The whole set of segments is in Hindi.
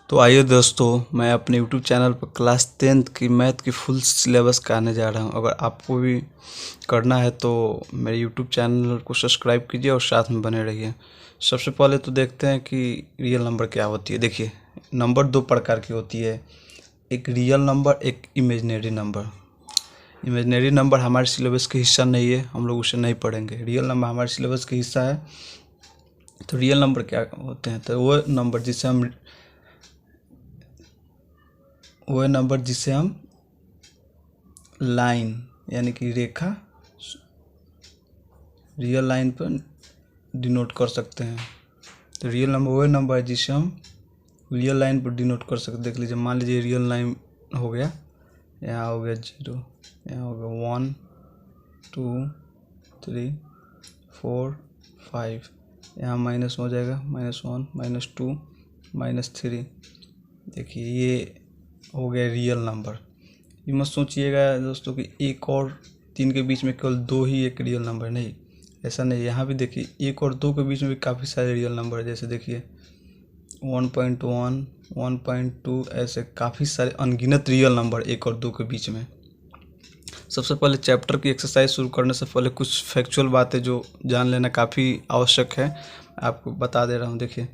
तो आइए दोस्तों, मैं अपने यूट्यूब चैनल पर क्लास 10th की मैथ की फुल सिलेबस कराने जा रहा हूं। अगर आपको भी करना है तो मेरे यूट्यूब चैनल को सब्सक्राइब कीजिए और साथ में बने रहिए। सबसे पहले तो देखते हैं कि रियल नंबर क्या होती है। देखिए, नंबर दो प्रकार की होती है, एक रियल नंबर, एक इमेजिनरी नंबर। इमेजिनरी नंबर हमारे सिलेबस का हिस्सा नहीं है, हम लोग उसे नहीं पढ़ेंगे। रियल नंबर हमारे सिलेबस का हिस्सा है। तो रियल नंबर क्या होते हैं? तो वो नंबर जिसे हम लाइन यानी कि रेखा, रियल लाइन पर डिनोट कर सकते हैं। तो रियल नंबर वो नंबर है जिसे हम रियल लाइन पर डिनोट कर सकते हैं। देख लीजिए, मान लीजिए रियल लाइन हो गया, यहाँ हो गया 0, यहाँ हो गया 1 2 3 4 5, यहाँ माइनस हो जाएगा -1 -2 -3। देखिए, ये हो गया रियल नंबर। ये मत सोचिएगा दोस्तों कि एक और 3 के बीच में केवल 2 ही एक रियल नंबर, नहीं, ऐसा नहीं। यहाँ भी देखिए, 1 और 2 के बीच में भी काफ़ी सारे रियल नंबर है। जैसे देखिए 1.1 1.2, ऐसे काफ़ी सारे अनगिनत रियल नंबर 1 और 2 के बीच में। सबसे पहले चैप्टर की एक्सरसाइज शुरू करने से पहले कुछ फैक्चुअल बातें जो जान लेना काफ़ी आवश्यक है, आपको बता दे रहा हूँ। देखिए,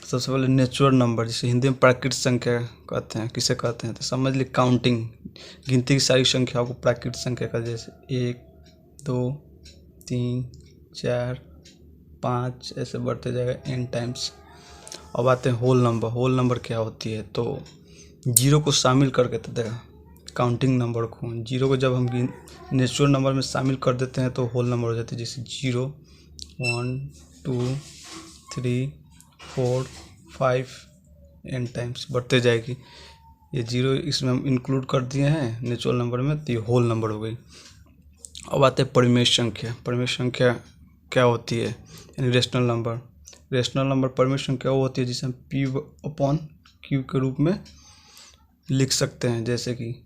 सबसे पहले नेचुरल नंबर, जिसे हिंदी में प्राकृतिक संख्या कहते हैं, किसे कहते हैं? तो समझ ली, काउंटिंग, गिनती की सारी संख्याओं को प्राकृतिक संख्या का, जैसे 1 2 3 4 5, ऐसे बढ़ते जाएगा n टाइम्स। अब आते हैं होल नंबर। होल नंबर क्या होती है? तो जीरो को शामिल करके, तो देखा, काउंटिंग नंबर को, जीरो को जब हम नेचुरल नंबर में शामिल कर देते हैं तो होल नंबर हो जाते हैं। जैसे 0 1 2 3 4 5, n टाइम्स बढ़ते जाएगी। ये 0 इसमें हम इंक्लूड कर दिए हैं नेचुरल नंबर में, तो ये होल नंबर हो गई। अब आते हैं परिमेय संख्या। परिमेय संख्या क्या होती है? यानी रेशनल नंबर। रेशनल नंबर परिमेय संख्या वो होती है जिसे हम P/Q के रूप में लिख सकते हैं। जैसे कि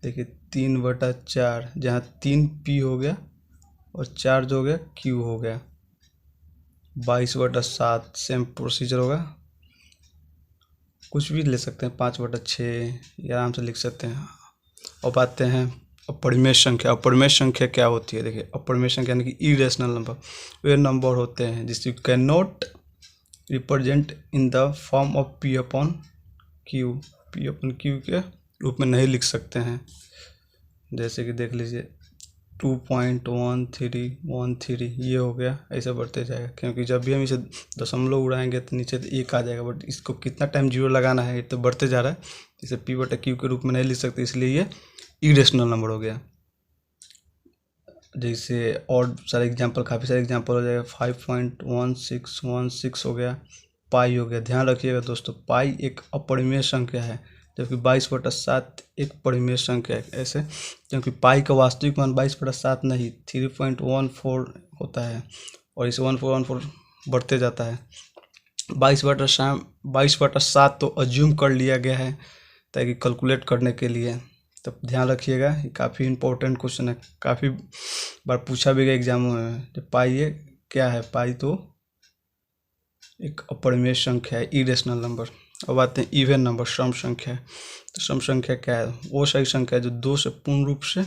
देखिए 3/4, जहाँ 3 P हो गया और 4 जो हो गया Q हो गया। 22/7 सेम प्रोसीजर होगा, कुछ भी ले सकते हैं। 5/6 ये आराम से लिख सकते हैं। अब आते हैं अपरिमेय संख्या। अपरिमेय संख्या क्या होती है? देखिए, अपरिमेय संख्या यानी कि इरेशनल नंबर, वे नंबर होते हैं जिसे you can not represent in the form of P/Q। P/Q के रूप में नहीं लिख सकते हैं। जैसे कि देख लीजिए 2.1313, ये हो गया, ऐसे बढ़ते जाएगा। क्योंकि जब भी हम इसे दशमलव उड़ाएंगे तो नीचे तो 1 आ जाएगा, बट इसको कितना टाइम 0 लगाना है, ये तो बढ़ते जा रहा है। इसे P/Q के रूप में नहीं लिख सकते, इसलिए ये इरेशनल नंबर हो गया। जैसे और सारे एग्जांपल, काफ़ी सारे एग्जांपल हो जाएगा। 5.1616 हो गया, पाई हो गया। ध्यान रखिएगा दोस्तों, पाई एक अपरिमेय संख्या है, जबकि 22/7 एक परिमेय संख्या है। ऐसे क्योंकि पाई का वास्तविक मान 22/7 नहीं, 3.14 होता है, और इसे 1414 बढ़ते जाता है। 22/7 तो अज्यूम कर लिया गया है ताकि कैलकुलेट करने के लिए। तो ध्यान रखिएगा, ये काफ़ी इंपॉर्टेंट क्वेश्चन है, काफ़ी बार पूछा भी गया एग्जामों में। तो पाई ये क्या है? पाई तो एक अपरिमेय संख्या है, इरेशनल नंबर। अब आते हैं इवन नंबर, सम संख्या। तो सम संख्या क्या है? वो सही संख्या है जो 2 से पूर्ण रूप से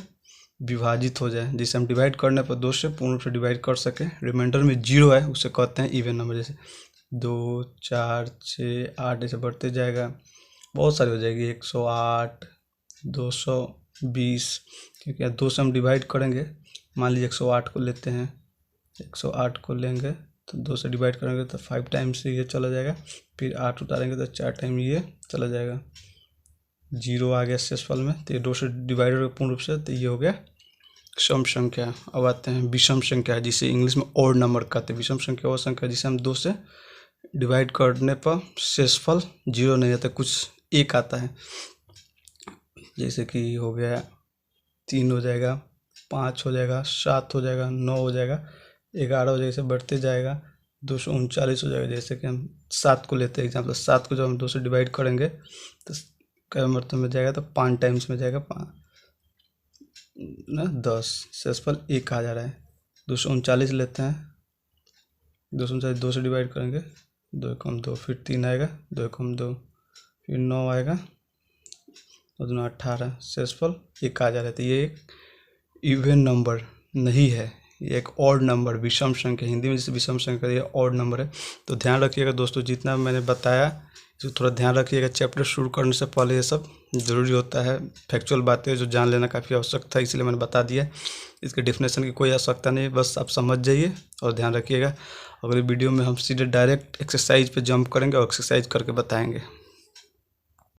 विभाजित हो जाए, जिसे हम डिवाइड करने पर 2 से पूर्ण रूप से डिवाइड कर सके, रिमाइंडर में 0 है, उसे कहते हैं इवन नंबर। जैसे 2 4 6 8, ऐसे बढ़ते जाएगा, बहुत सारी हो जाएगी, 108 220। क्योंकि 2 से हम डिवाइड करेंगे, मान लीजिए 108 को लेते हैं, 108 को लेंगे तो 2 से डिवाइड करेंगे तो 5 टाइम्स ये चला जाएगा, फिर 8 उतारेंगे तो 4 टाइम ये चला जाएगा, 0 आ गया शेषफल में। तो ये 2 से डिवाइड हो गया पूर्ण रूप से, तो ये हो गया सम संख्या। अब आते हैं विषम संख्या, जिसे इंग्लिश में ऑड नंबर कहते हैं। विषम संख्या वो संख्या जिसे हम 2 से डिवाइड करने पर शेषफल 0 नहीं आता, कुछ 1 आता है। जैसे कि हो गया 3 हो जाएगा, 5 हो जाएगा, 7 हो जाएगा, 9 हो जाएगा, 11 हो जाएगा, ऐसे बढ़ते जाएगा, 239 हो जाएगा। जैसे कि हम 7 को लेते हैं एग्जाम्पल, 7 को जब हम 2 से डिवाइड करेंगे तो कई मतलब में जाएगा, तो 5 टाइम्स में जाएगा, 5 ना 10, शेषफल 1 आ जा रहा है। 239 लेते हैं, 239 2 से डिवाइड करेंगे, 2 कम 2, फिर 3 आएगा, 2 कम 2, फिर 9 आएगा और 2 18 शेषफल 1 आ जा रहा है। तो ये एक इवन नंबर नहीं है, ये एक ऑड नंबर, विषम संख्या, हिंदी में जैसे विषम संख्या, ये ऑड नंबर है। तो ध्यान रखिएगा दोस्तों, जितना मैंने बताया इसको थोड़ा ध्यान रखिएगा। चैप्टर शुरू करने से पहले ये सब ज़रूरी होता है, फैक्चुअल बातें जो जान लेना काफ़ी आवश्यक था, इसलिए मैंने बता दिया। इसके डेफिनेशन की कोई आवश्यकता नहीं, बस आप समझ जाइए और ध्यान रखिएगा। अगले वीडियो में हम सीधे डायरेक्ट एक्सरसाइज पे जंप करेंगे और एक्सरसाइज करके बताएंगे।